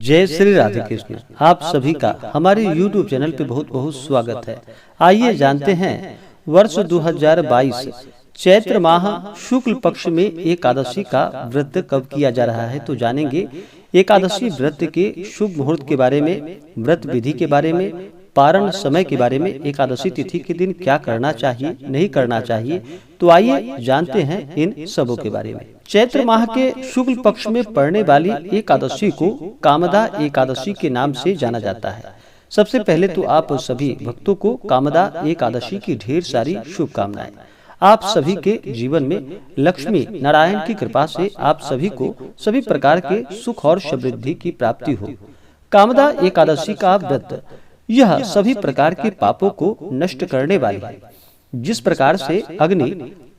जय श्री राधे कृष्ण। आप सभी का हमारे YouTube चैनल पे बहुत बहुत स्वागत है। आइए जानते हैं वर्ष 2022 चैत्र माह शुक्ल पक्ष में एकादशी का व्रत कब किया जा रहा है, तो जानेंगे एकादशी व्रत के शुभ मुहूर्त के बारे में, व्रत विधि के बारे में, पारण समय के बारे में, एकादशी तिथि के दिन क्या करना चाहिए नहीं करना चाहिए। तो आइए जानते हैं इन सबों के बारे में। चैत्र माह के शुक्ल पक्ष में पड़ने वाली एकादशी को कामदा एकादशी के नाम से जाना जाता है। सबसे पहले तो आप सभी भक्तों को कामदा एकादशी की ढेर सारी शुभकामनाएं। आप सभी के जीवन में लक्ष्मी नारायण की कृपा से आप सभी को सभी प्रकार के सुख और समृद्धि की प्राप्ति हो। कामदा एकादशी का व्रत यह सभी प्रकार के पापों को नष्ट करने वाली है। जिस प्रकार से अग्नि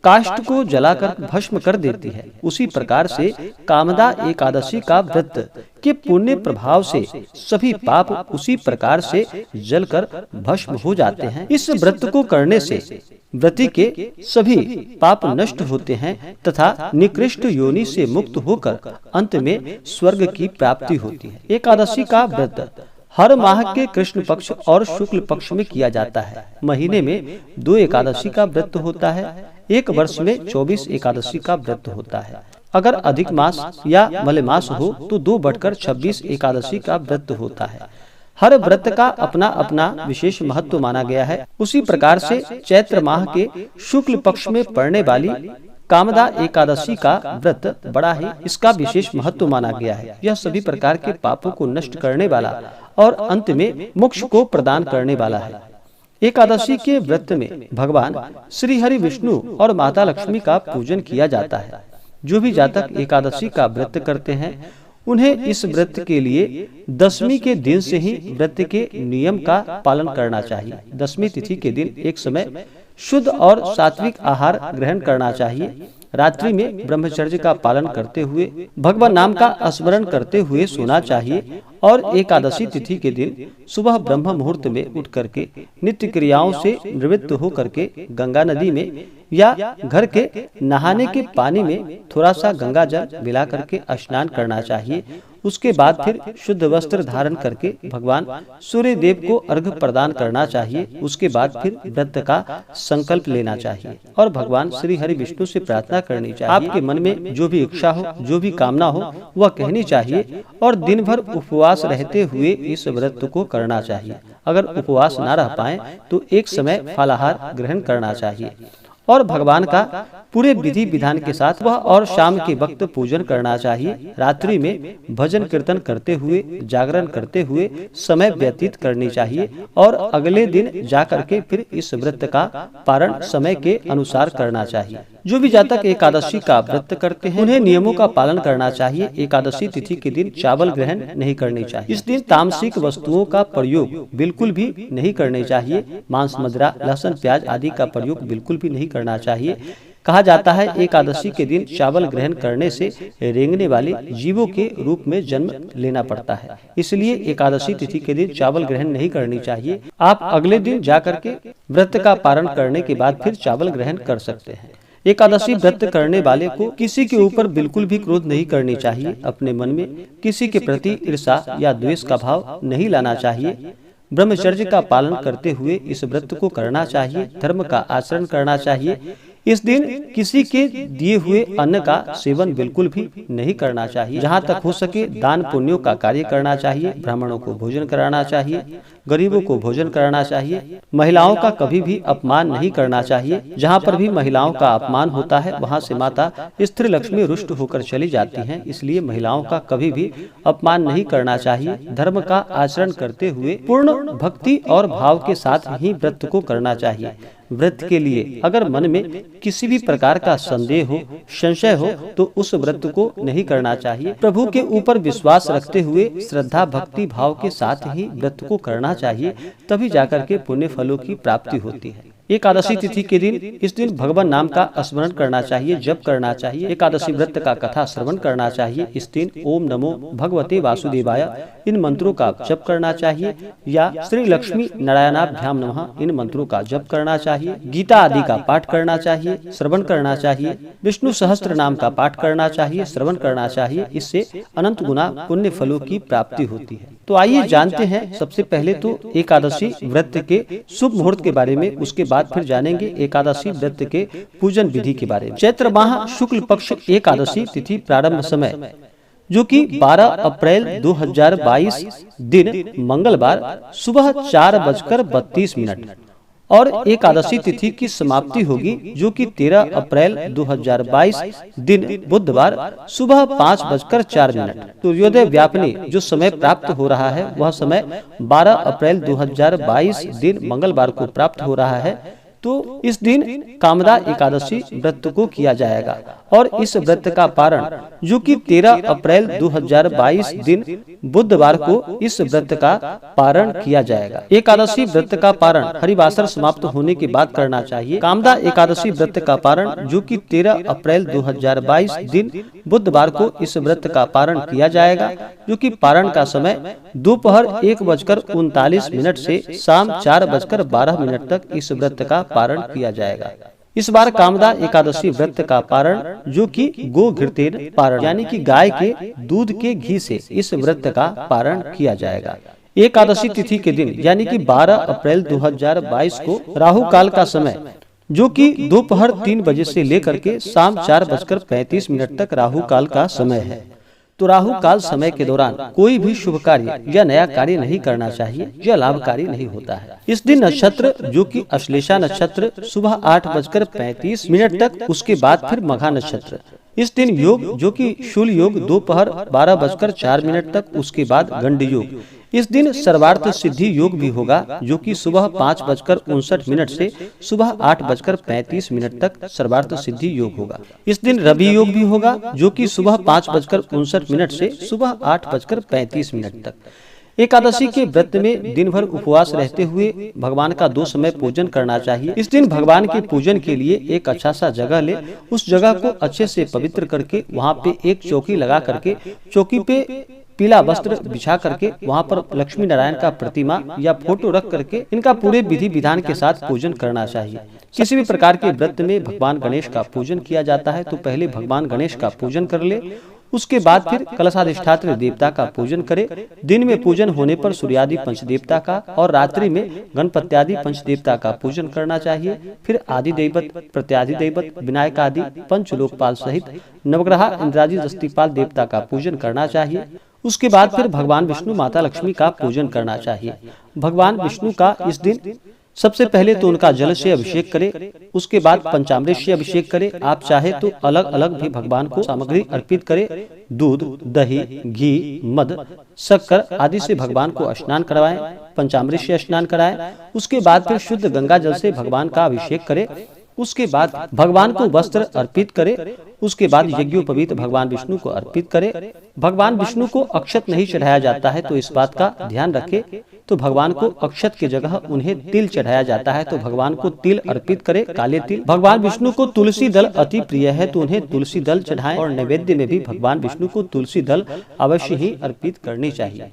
काष्ठ को जलाकर भस्म कर देती है, उसी प्रकार से कामदा एकादशी का व्रत के पुण्य प्रभाव से सभी पाप उसी प्रकार से जलकर भस्म हो जाते हैं। इस व्रत को करने से व्रती के सभी पाप नष्ट होते हैं तथा निकृष्ट योनि से मुक्त होकर अंत में स्वर्ग की प्राप्ति होती है। एकादशी का व्रत हर माह के कृष्ण पक्ष और शुक्ल पक्ष में किया जाता है। महीने में 2 एकादशी का व्रत होता है। एक वर्ष में 24 एकादशी का व्रत होता है। अगर अधिक मास या मलेमास हो तो 2/26 एकादशी का व्रत होता है। हर व्रत का अपना अपना विशेष महत्व माना गया है। उसी प्रकार से चैत्र माह के शुक्ल पक्ष में पड़ने वाली कामदा एकादशी का व्रत बड़ा ही इसका विशेष महत्व माना गया है। यह सभी प्रकार के पापों को नष्ट करने वाला और अंत में मोक्ष को प्रदान करने वाला है। एकादशी के व्रत में भगवान श्री हरि विष्णु और माता लक्ष्मी का पूजन किया जाता है। जो भी जातक एकादशी का व्रत करते हैं उन्हें इस व्रत के लिए दशमी के दिन से ही व्रत के नियम का पालन करना चाहिए। दशमी तिथि के दिन एक समय शुद्ध और सात्विक आहार ग्रहण करना चाहिए। रात्रि में ब्रह्मचर्य का पालन करते हुए भगवान नाम का स्मरण करते हुए सोना चाहिए और एकादशी तिथि के दिन सुबह ब्रह्म मुहूर्त में उठ करके नित्य क्रियाओं से निवृत्त हो करके गंगा नदी में या घर के नहाने के पानी में थोड़ा सा गंगा जल मिला करके स्नान करना चाहिए। उसके बाद फिर शुद्ध वस्त्र धारण करके भगवान सूर्य देव को अर्घ्य प्रदान करना चाहिए। उसके बाद फिर व्रत का संकल्प लेना चाहिए और भगवान श्री हरि विष्णु से प्रार्थना करनी चाहिए। आपके मन में जो भी इच्छा हो, जो भी कामना हो, वह कहनी चाहिए और दिन भर उपवास रहते हुए इस व्रत को करना चाहिए। अगर उपवास न रह पाए तो एक समय फलाहार ग्रहण करना चाहिए और भगवान का पूरे विधि विधान के साथ वह और शाम के वक्त पूजन करना चाहिए। रात्रि में भजन कीर्तन करते हुए, जागरण करते हुए समय व्यतीत करनी चाहिए और अगले दिन जाकर के फिर इस व्रत का पारण समय के अनुसार करना चाहिए। जो भी जातक एकादशी का व्रत करते हैं उन्हें नियमों का पालन करना चाहिए। एकादशी तिथि के दिन चावल ग्रहण नहीं करनी चाहिए। इस दिन तामसिक वस्तुओं का प्रयोग बिल्कुल भी नहीं करने चाहिए। मांस, मदिरा, लहसुन, प्याज आदि का प्रयोग बिल्कुल भी नहीं करना चाहिए। कहा जाता है एकादशी के दिन चावल ग्रहण करने से रेंगने वाले जीवों के रूप में जन्म लेना पड़ता है, इसलिए एकादशी तिथि के दिन चावल ग्रहण नहीं करनी चाहिए। आप अगले दिन जाकर के व्रत का पारण करने के बाद फिर चावल ग्रहण कर सकते हैं। एकादशी व्रत करने वाले को किसी के ऊपर बिल्कुल भी क्रोध नहीं करनी चाहिए। अपने मन में किसी के प्रति ईर्ष्या या द्वेष का भाव नहीं लाना चाहिए। ब्रह्मचर्य का पालन करते हुए इस व्रत को करना चाहिए। धर्म का आचरण करना चाहिए। इस दिन किसी के दिए हुए अन्न का सेवन बिल्कुल भी नहीं करना चाहिए। जहाँ तक हो सके दान पुण्यों का कार्य करना चाहिए। ब्राह्मणों को भोजन कराना चाहिए, गरीबों को भोजन कराना चाहिए। महिलाओं का कभी भी अपमान नहीं करना चाहिए। जहाँ पर भी महिलाओं का अपमान होता है वहाँ से माता स्त्री लक्ष्मी रुष्ट होकर चली जाती हैं, इसलिए महिलाओं का कभी भी अपमान नहीं करना चाहिए। धर्म का आचरण करते हुए पूर्ण भक्ति और भाव के साथ ही व्रत को करना चाहिए। व्रत के लिए अगर मन में किसी भी प्रकार का संदेह हो, संशय हो तो उस व्रत को नहीं करना चाहिए। प्रभु के ऊपर विश्वास रखते हुए श्रद्धा भक्ति भाव के साथ ही व्रत को करना चाहिए, तभी जाकर के पुण्य फलों की प्राप्ति होती है। एकादशी तिथि के दिन इस दिन भगवान नाम का स्मरण करना चाहिए, जप करना चाहिए। एकादशी व्रत का कथा श्रवण करना चाहिए। इस दिन ओम नमो भगवते वासुदेवाय इन मंत्रों का जप करना चाहिए या श्री लक्ष्मी नारायणाभ्याम नमः इन मंत्रों का जप करना चाहिए। गीता आदि का पाठ करना चाहिए, श्रवण करना चाहिए। विष्णु सहस्त्र नाम का पाठ करना चाहिए, श्रवण करना चाहिए। इससे अनंत गुना पुण्य फलों की प्राप्ति होती है। तो आइए जानते हैं सबसे पहले तो एकादशी व्रत के शुभ मुहूर्त के बारे में, उसके बाद फिर जानेंगे एकादशी व्रत के पूजन विधि के बारे में। चैत्र माह शुक्ल पक्ष एकादशी तिथि प्रारंभ समय जो कि 12 अप्रैल 2022 दिन मंगलवार सुबह 4:32 और एकादशी तिथि की समाप्ति होगी जो कि 13 अप्रैल 2022 दिन बुधवार सुबह 5:04। सूर्योदय व्यापनी जो समय प्राप्त हो रहा है वह समय 12 अप्रैल 2022 दिन मंगलवार को प्राप्त हो रहा है। तो इस दिन कामदा एकादशी व्रत को किया जाएगा और इस व्रत का पारण जो कि 13 अप्रैल 2022 दिन बुधवार को इस व्रत का पारण किया जाएगा। एकादशी व्रत का पारण हरिवासर समाप्त होने के बाद करना चाहिए। कामदा एकादशी व्रत का पारण जो कि 13 अप्रैल 2022 दिन बुधवार को इस व्रत का पारण किया जाएगा, जो कि पारण का समय दोपहर 1:39 से शाम 4:12 तक इस व्रत का पारण किया जाएगा। इस बार कामदा एकादशी व्रत का पारण जो कि गो घृतेन पारण यानी कि गाय के दूध के घी से इस व्रत का पारण किया जाएगा। एकादशी तिथि के दिन यानी कि 12 अप्रैल 2022 को राहु काल का समय जो कि दोपहर 3 बजे से लेकर के शाम 4:35 तक राहु काल का समय है। तो राहु काल समय के दौरान कोई भी शुभ कार्य या नया कार्य नहीं करना चाहिए, यह लाभकारी नहीं होता है। इस दिन नक्षत्र जो कि अश्लेषा नक्षत्र सुबह 8:35 तक, उसके बाद फिर मघा नक्षत्र। इस दिन योग जो कि शूल योग दोपहर 12:04 तक, उसके बाद गंड योग। इस दिन सर्वार्थ सिद्धि योग भी होगा जो कि सुबह 5:59 से सुबह 8:35 तक सर्वार्थ सिद्धि योग होगा। इस दिन रवि योग भी होगा जो कि सुबह 5:59 से सुबह 8:35 तक। एकादशी के व्रत में दिन भर उपवास रहते हुए भगवान का 2 समय पूजन करना चाहिए। इस दिन भगवान के पूजन के लिए एक अच्छा सा जगह ले, उस जगह को अच्छे से पवित्र करके वहाँ पे एक चौकी लगा करके चौकी पे पीला वस्त्र बिछा करके वहाँ पर लक्ष्मी नारायण का प्रतिमा या फोटो रख करके इनका पूरे विधि विधान के साथ पूजन करना चाहिए। किसी भी प्रकार के व्रत में भगवान गणेश का पूजन किया जाता है तो पहले भगवान गणेश का पूजन कर ले, उसके बाद फिर कलशाधिष्ठात्र देवता का पूजन करे। दिन में पूजन होने पर सूर्यादि पंचदेवता का और रात्रि में गणपत्यादि पंचदेवता का पूजन करना चाहिए। फिर आदि दैवत, प्रत्यादि दैवत, विनायक आदि पंचलोकपाल सहित नवग्रह इंद्राजी दस्तिपाल देवता का पूजन करना चाहिए। उसके बाद फिर भगवान विष्णु माता लक्ष्मी का पूजन करना चाहिए। भगवान विष्णु का इस दिन सबसे पहले तो उनका जल से अभिषेक करें, उसके बाद पंचामृत से अभिषेक करें। आप चाहे तो अलग अलग भी भगवान को सामग्री अर्पित करें। दूध, दही, घी, मद, शक्कर आदि से भगवान को स्नान करवाएं, पंचामृत से स्नान कराएं। उसके बाद फिर शुद्ध गंगा जल से भगवान का अभिषेक करें। उसके बाद भगवान को वस्त्र अर्पित करे। उसके बाद यज्ञोपवीत भगवान विष्णु को अर्पित करे। भगवान विष्णु को अक्षत नहीं चढ़ाया जाता है तो इस बात का ध्यान रखें। तो भगवान को अक्षत की जगह उन्हें तिल चढ़ाया जाता है तो भगवान को तिल अर्पित करे, काले तिल। भगवान विष्णु को तुलसी दल अति प्रिय है तो उन्हें तुलसी दल चढ़ाएं और नैवेद्य में भी भगवान विष्णु को तुलसी दल अवश्य ही अर्पित करनी चाहिए।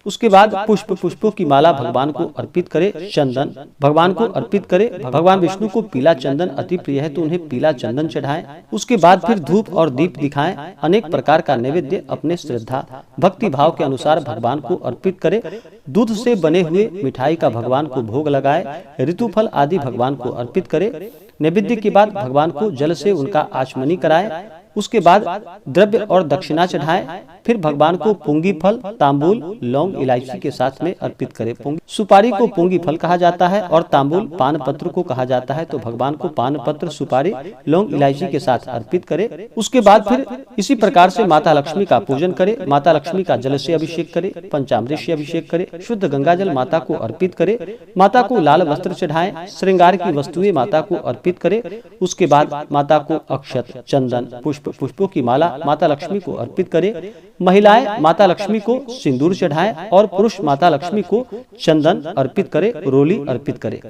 उसके बाद पुष्पों की माला भगवान को अर्पित करे। चंदन भगवान को अर्पित करे। भगवान विष्णु को पीला चंदन अति प्रिय है तो उन्हें पीला चंदन चढ़ाएं। उसके बाद फिर धूप और दीप दिखाएं। अनेक प्रकार का नैवेद्य अपने श्रद्धा भक्ति भाव के अनुसार भगवान को अर्पित करे। दूध से बने हुए मिठाई का भगवान को भोग लगाए। ऋतुफल आदि भगवान को अर्पित करे। नैवेद्य के बाद भगवान को जल से उनका आचमनी कराए। उसके बाद द्रव्य और दक्षिणा चढ़ाएं। फिर भगवान को पुंगी फल, तांबूल, लौंग, इलायची के साथ में अर्पित करें। सुपारी को पुंगी फल कहा जाता है और तांबूल पान पत्र को कहा जाता है तो भगवान को पान पत्र, सुपारी, लौंग, इलायची के साथ अर्पित करें। उसके बाद फिर इसी प्रकार से माता लक्ष्मी का पूजन करे। माता लक्ष्मी का जल से अभिषेक करे, पंचामृत से अभिषेक करे, शुद्ध गंगा जल माता को अर्पित करे। माता को लाल वस्त्र चढ़ाएं। श्रृंगार की वस्तुएं माता को अर्पित करे। उसके बाद माता को अक्षत, चंदन, पुष्प पुष्पों की माला माता लक्ष्मी को अर्पित करें। महिलाएं माता लक्ष्मी को सिंदूर चढ़ाएं और पुरुष माता लक्ष्मी को चंदन अर्पित करें, रोली अर्पित करें।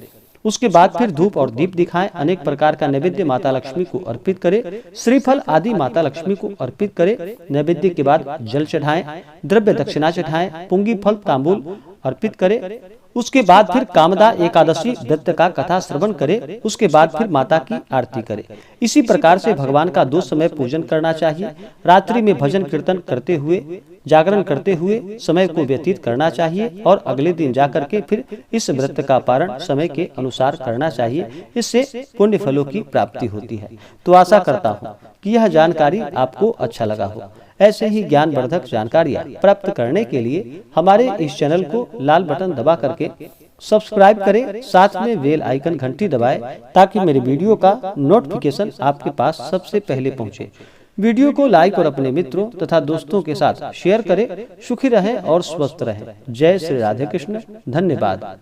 उसके बाद फिर धूप और दीप दिखाएं, अनेक प्रकार का नैवेद्य माता लक्ष्मी को अर्पित करें, श्रीफल आदि माता लक्ष्मी को अर्पित करें। नैवेद्य के बाद जल चढ़ाएं, द्रव्य दक्षिणा चढ़ाएं, पुंगी फल तांबूल अर्पित करें। उसके बाद फिर कामदा एकादशी व्रत का कथा श्रवण करें। उसके बाद फिर माता की आरती करें। इसी प्रकार से भगवान का 2 समय पूजन करना चाहिए। रात्रि में भजन कीर्तन करते हुए, जागरण करते हुए समय को व्यतीत करना चाहिए और अगले दिन जाकर के फिर इस व्रत का पारण समय के अनुसार करना चाहिए। इससे पुण्य फलों की प्राप्ति होती है। तो आशा करता हूँ कि यह जानकारी आपको अच्छा लगा हो। ऐसे ही ज्ञानवर्धक जानकारियाँ प्राप्त करने के लिए हमारे इस चैनल को लाल बटन दबा करके सब्सक्राइब करें, साथ में बेल आइकन घंटी दबाएं ताकि मेरे वीडियो का नोटिफिकेशन आपके पास सबसे पहले पहुंचे। वीडियो को लाइक और अपने मित्रों तथा दोस्तों के साथ शेयर करें। सुखी रहें और स्वस्थ रहें। जय श्री राधे कृष्ण। धन्यवाद।